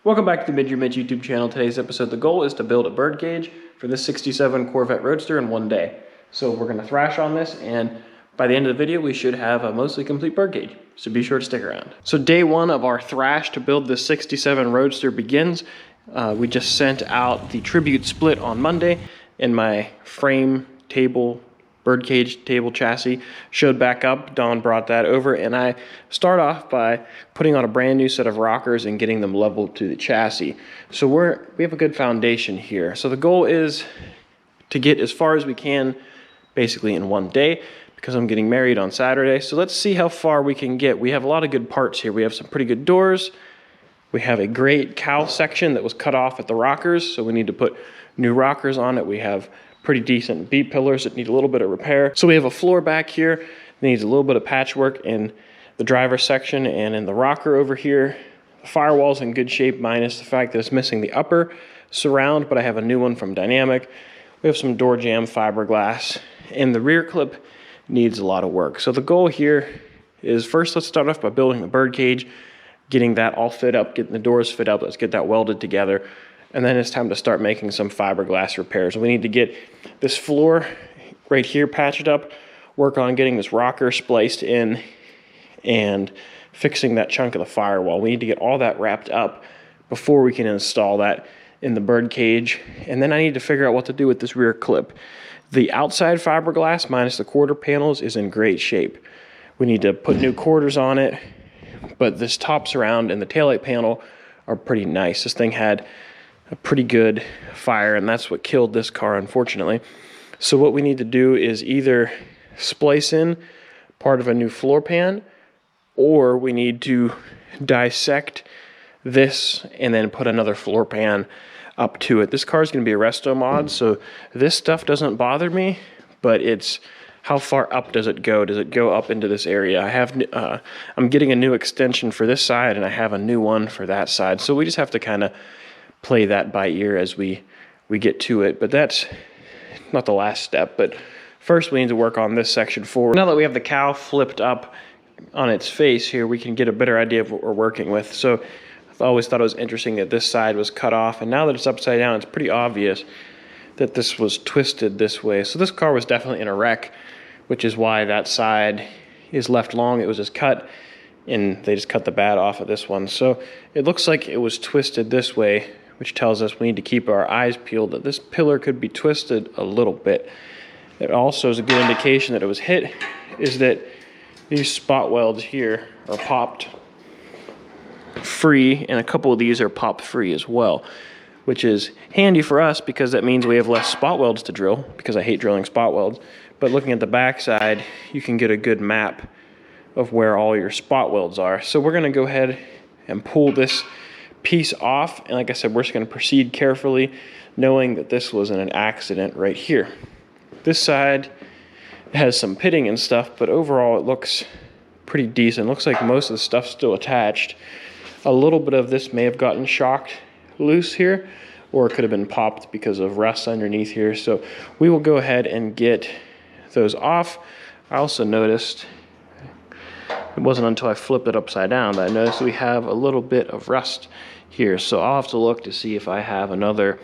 Welcome back to the Mid-Year YouTube channel. Today's episode, the goal is to build a Birdcage for this 67 Corvette Roadster in one day. So we're going to thrash on this, and by the end of the video, we should have a mostly complete Birdcage. So be sure to stick around. So day one of our thrash to build this 67 Roadster begins. We just sent out the tribute split on Monday, and my frame table Birdcage table chassis showed back up. Don brought that over, and I start off by putting on a brand new set of rockers and getting them leveled to the chassis. So we have a good foundation here. So the goal is to get as far as we can basically in one day, because I'm getting married on Saturday. So let's see how far we can get. We have a lot of good parts here. We have some pretty good doors. We have a great cowl section that was cut off at the rockers, so we need to put new rockers on it. We have pretty decent beat pillars that need a little bit of repair. So we have a floor back here that needs a little bit of patchwork in the driver's section and in the rocker over here. The firewall's in good shape, minus the fact that it's missing the upper surround, but I have a new one from Dynamic. We have some door jamb fiberglass, and the rear clip needs a lot of work. So the goal here is, first let's start off by building the Birdcage, getting that all fit up, getting the doors fit up. Let's get that welded together. And then it's time to start making some fiberglass repairs. We need to get this floor right here patched up, work on getting this rocker spliced in, and fixing that chunk of the firewall. We need to get all that wrapped up before we can install that in the Birdcage. And then I need to figure out what to do with this rear clip. The outside fiberglass minus the quarter panels is in great shape. We need to put new quarters on it, but this top surround and the taillight panel are pretty nice. This thing had a pretty good fire, and that's what killed this car, unfortunately. So what we need to do is either splice in part of a new floor pan, or we need to dissect this and then put another floor pan up to it. This car is going to be a Restomod, so this stuff doesn't bother me, but it's how far up does it go? Does it go up into this area? I'm getting a new extension for this side, and I have a new one for that side. So we just have to kind of play that by ear as we get to it. But that's not the last step. But first we need to work on this section forward. Now that we have the cowl flipped up on its face here, we can get a better idea of what we're working with. So I've always thought it was interesting that this side was cut off, and now that it's upside down, it's pretty obvious that this was twisted this way. So this car was definitely in a wreck, which is why that side is left long. It was just cut, and they just cut the bad off of this one. So it looks like it was twisted this way, which tells us we need to keep our eyes peeled that this pillar could be twisted a little bit. It also is a good indication that it was hit, is that these spot welds here are popped free, and a couple of these are popped free as well, which is handy for us because that means we have less spot welds to drill, because I hate drilling spot welds. But looking at the back side, you can get a good map of where all your spot welds are. So we're gonna go ahead and pull this piece off, and like I said, we're just going to proceed carefully, knowing that this was an accident right here. This side has some pitting and stuff, but overall it looks pretty decent. Looks like most of the stuff's still attached. A little bit of this may have gotten shocked loose here, or it could have been popped because of rust underneath here. So we will go ahead and get those off. I also noticed, it wasn't until I flipped it upside down that I noticed we have a little bit of rust here. So I'll have to look to see if I have another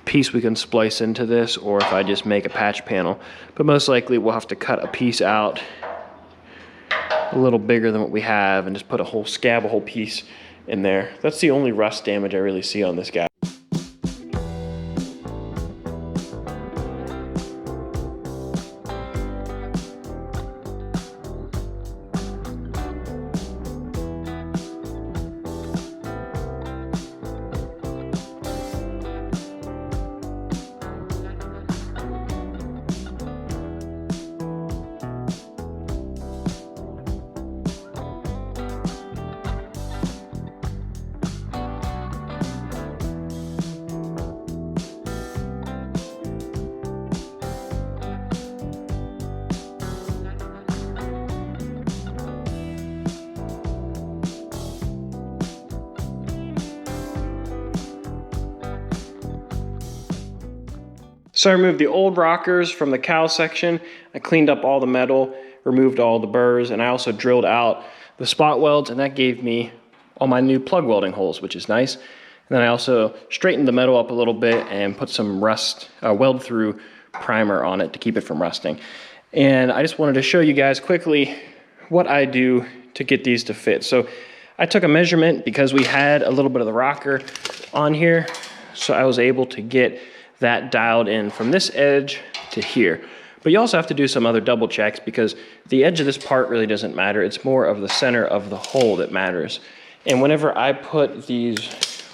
piece we can splice into this, or if I just make a patch panel. But most likely we'll have to cut a piece out a little bigger than what we have and just put a whole piece in there. That's the only rust damage I really see on this guy. So I removed the old rockers from the cowl section. I cleaned up all the metal, removed all the burrs, and I also drilled out the spot welds, and that gave me all my new plug welding holes, which is nice. And then I also straightened the metal up a little bit and put some weld through primer on it to keep it from rusting. And I just wanted to show you guys quickly what I do to get these to fit. So I took a measurement because we had a little bit of the rocker on here. So I was able to get that dialed in from this edge to here. But you also have to do some other double checks because the edge of this part really doesn't matter. It's more of the center of the hole that matters. And whenever I put these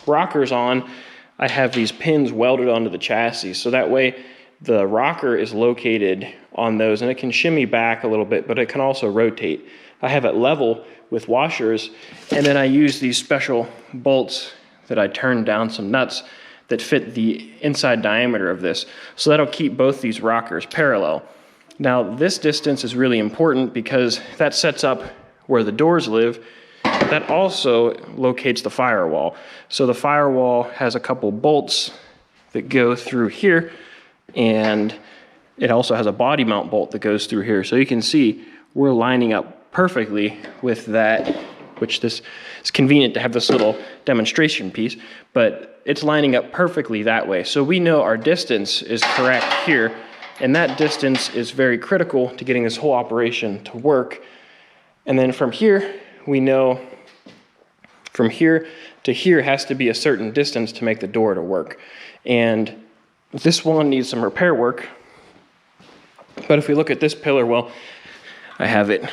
rockers on, I have these pins welded onto the chassis. So that way the rocker is located on those and it can shimmy back a little bit, but it can also rotate. I have it level with washers, and then I use these special bolts that I turn down some nuts that fit the inside diameter of this. So that'll keep both these rockers parallel. Now this distance is really important because that sets up where the doors live. That also locates the firewall. So the firewall has a couple bolts that go through here, and it also has a body mount bolt that goes through here. So you can see we're lining up perfectly with that, which this is convenient to have this little demonstration piece, but it's lining up perfectly that way. So we know our distance is correct here, and that distance is very critical to getting this whole operation to work. And then from here, we know from here to here has to be a certain distance to make the door to work. And this one needs some repair work. But if we look at this pillar, well, I have it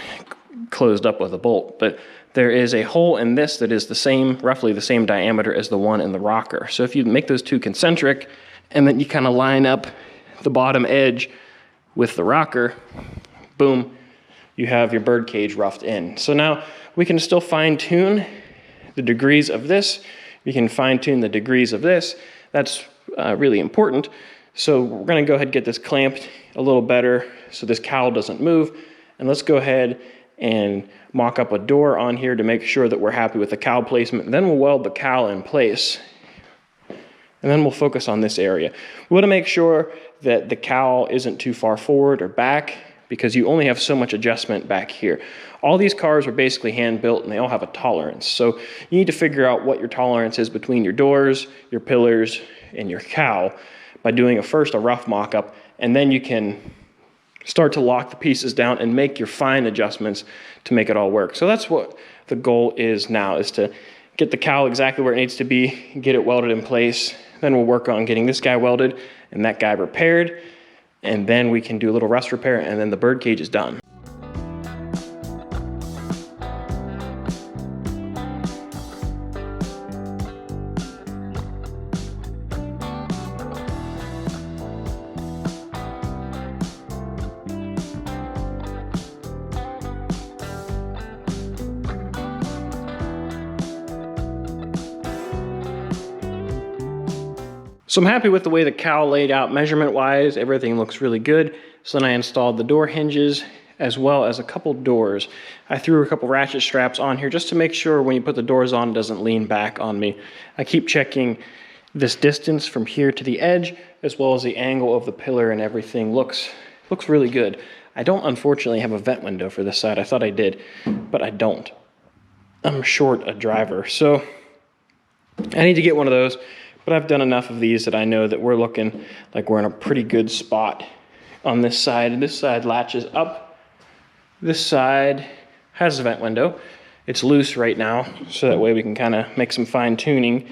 closed up with a bolt, but there is a hole in this that is the same, roughly the same diameter as the one in the rocker. So if you make those two concentric and then you kind of line up the bottom edge with the rocker, boom, you have your birdcage roughed in. So now we can still fine tune the degrees of this. We can fine tune the degrees of this. That's really important. So we're gonna go ahead and get this clamped a little better so this cowl doesn't move. And let's go ahead and mock up a door on here to make sure that we're happy with the cowl placement. And then we'll weld the cowl in place. And then we'll focus on this area. We want to make sure that the cowl isn't too far forward or back because you only have so much adjustment back here. All these cars are basically hand built and they all have a tolerance. So you need to figure out what your tolerance is between your doors, your pillars, and your cowl by doing first a rough mock-up, and then you can start to lock the pieces down and make your fine adjustments to make it all work. So that's what the goal is now, is to get the cowl exactly where it needs to be, get it welded in place. Then we'll work on getting this guy welded and that guy repaired, and then we can do a little rust repair, and then the birdcage is done. So I'm happy with the way the cowl laid out measurement-wise. Everything looks really good. So then I installed the door hinges as well as a couple doors. I threw a couple ratchet straps on here just to make sure when you put the doors on, it doesn't lean back on me. I keep checking this distance from here to the edge, as well as the angle of the pillar, and everything looks really good. I don't unfortunately have a vent window for this side. I thought I did, but I don't. I'm short a driver, so I need to get one of those. But I've done enough of these that I know that we're looking like we're in a pretty good spot on this side. This side latches up. This side has a vent window. It's loose right now, so that way we can kind of make some fine tuning.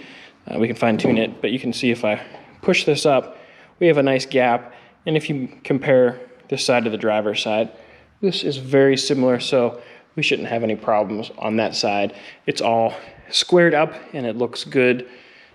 We can fine tune it, but you can see if I push this up, we have a nice gap. And if you compare this side to the driver's side, this is very similar, so we shouldn't have any problems on that side. It's all squared up and it looks good.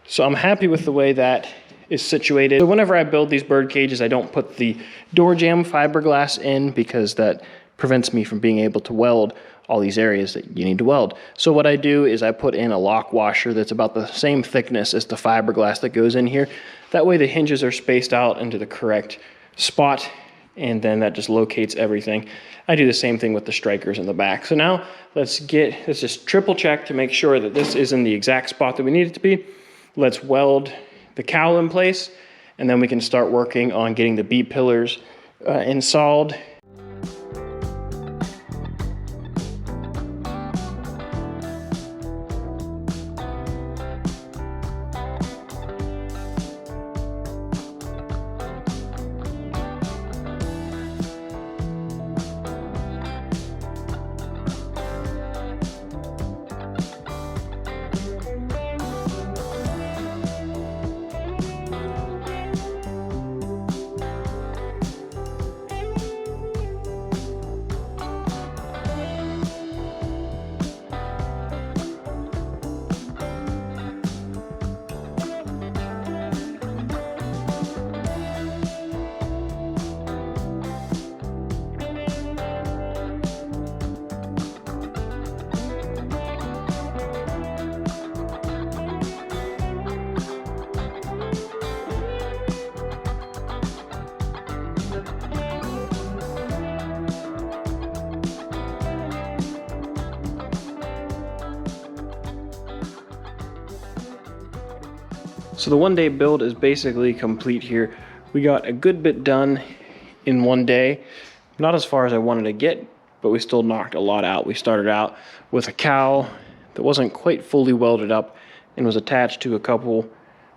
So I'm happy with the way that is situated. So whenever I build these bird cages, I don't put the door jamb fiberglass in because that prevents me from being able to weld all these areas that you need to weld. So what I do is I put in a lock washer that's about the same thickness as the fiberglass that goes in here. That way the hinges are spaced out into the correct spot, and then that just locates everything. I do the same thing with the strikers in the back. So now let's just triple check to make sure that this is in the exact spot that we need it to be. Let's weld the cowl in place, and then we can start working on getting the B pillars installed. So the one day build is basically complete here. We got a good bit done in one day. Not as far as I wanted to get, but we still knocked a lot out. We started out with a cowl that wasn't quite fully welded up and was attached to a couple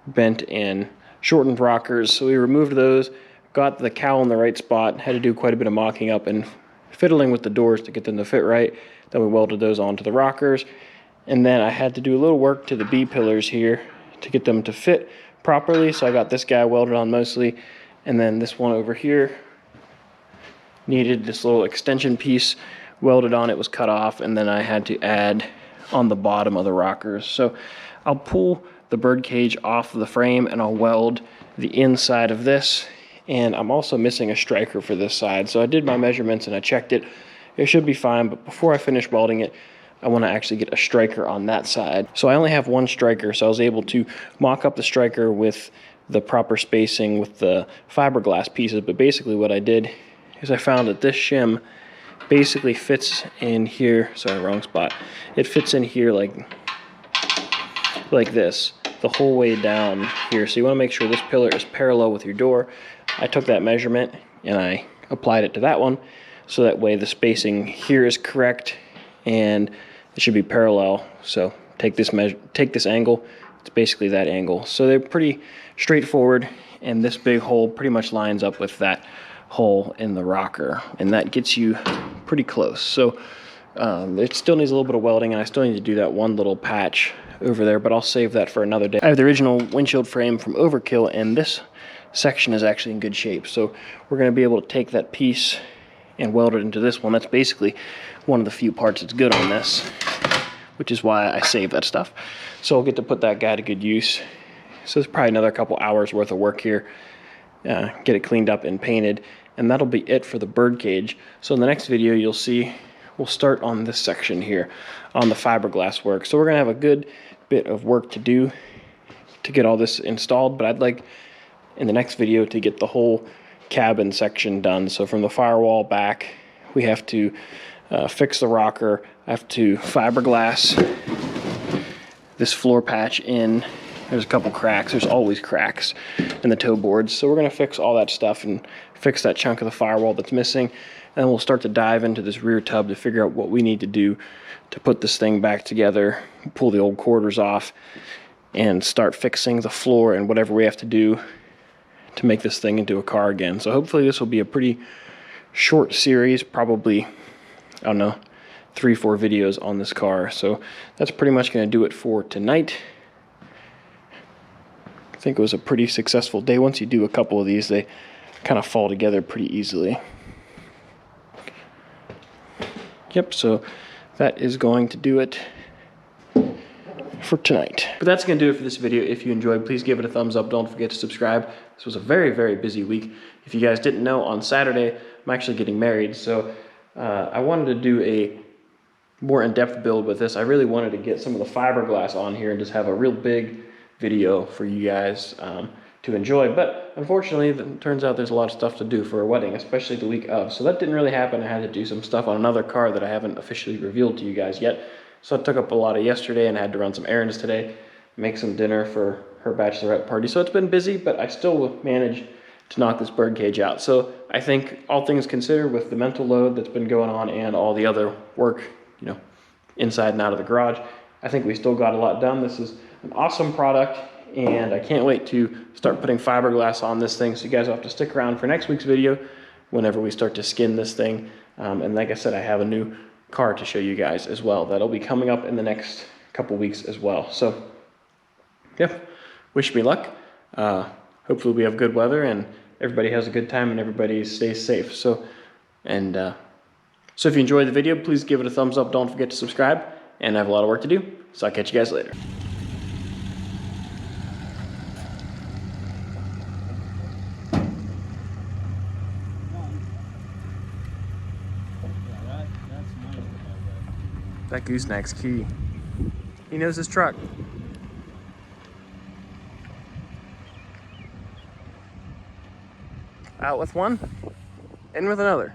bent and shortened rockers. So we removed those, got the cowl in the right spot, had to do quite a bit of mocking up and fiddling with the doors to get them to fit right. Then we welded those onto the rockers. And then I had to do a little work to the B pillars here to get them to fit properly. So I got this guy welded on mostly, and then this one over here needed this little extension piece welded on. It was cut off, and then I had to add on the bottom of the rockers. So I'll pull the Birdcage off the frame and I'll weld the inside of this. And I'm also missing a striker for this side. So I did my measurements and I checked it. It should be fine, but before I finish welding it, I want to actually get a striker on that side. So I only have one striker, so I was able to mock up the striker with the proper spacing with the fiberglass pieces. But basically what I did is I found that this shim basically fits in here. Sorry, wrong spot. It fits in here like this, the whole way down here. So you want to make sure this pillar is parallel with your door. I took that measurement and I applied it to that one, so that way the spacing here is correct and it should be parallel. So take this angle, it's basically that angle. So they're pretty straightforward, and this big hole pretty much lines up with that hole in the rocker, and that gets you pretty close. So it still needs a little bit of welding, and I still need to do that one little patch over there, but I'll save that for another day. I have the original windshield frame from Overkill, and this section is actually in good shape. So we're going to be able to take that piece and weld it into this one. That's basically one of the few parts that's good on this, which is why I saved that stuff. So I'll get to put that guy to good use. So there's probably another couple hours worth of work here. Get it cleaned up and painted, and that'll be it for the Birdcage. So in the next video, you'll see we'll start on this section here on the fiberglass work. So we're gonna have a good bit of work to do to get all this installed, but I'd like in the next video to get the whole cabin section done. So from the firewall back, we have to fix the rocker. I have to fiberglass this floor patch in. There's a couple cracks. There's always cracks in the toe boards. So we're going to fix all that stuff and fix that chunk of the firewall that's missing. And then we'll start to dive into this rear tub to figure out what we need to do to put this thing back together, pull the old quarters off, and start fixing the floor and whatever we have to do to make this thing into a car again. So hopefully this will be a pretty short series, probably, I don't know, 3-4 videos on this car. So that's pretty much going to do it for tonight. I think it was a pretty successful day. Once you do a couple of these, they kind of fall together pretty easily. Yep, so that is going to do it for tonight. But that's going to do it for this video. If you enjoyed, please give it a thumbs up. Don't forget to subscribe. This was a very, very busy week. If you guys didn't know, on Saturday, I'm actually getting married. So I wanted to do a more in-depth build with this. I really wanted to get some of the fiberglass on here and just have a real big video for you guys to enjoy. But unfortunately, it turns out there's a lot of stuff to do for a wedding, especially the week of. So that didn't really happen. I had to do some stuff on another car that I haven't officially revealed to you guys yet. So I took up a lot of yesterday and I had to run some errands today, make some dinner for her bachelorette party. So it's been busy, but I still managed to knock this Birdcage out. So I think all things considered, with the mental load that's been going on and all the other work, you know, inside and out of the garage, I think we still got a lot done. This is an awesome product, and I can't wait to start putting fiberglass on this thing. So you guys will have to stick around for next week's video whenever we start to skin this thing. And like I said, I have a new car to show you guys as well. That'll be coming up in the next couple weeks as well. So yeah, wish me luck. Hopefully we have good weather and everybody has a good time and everybody stays safe. So if you enjoyed the video, please give it a thumbs up. Don't forget to subscribe, and I have a lot of work to do. So I'll catch you guys later. That gooseneck's key. He knows his truck. Out with one, in with another.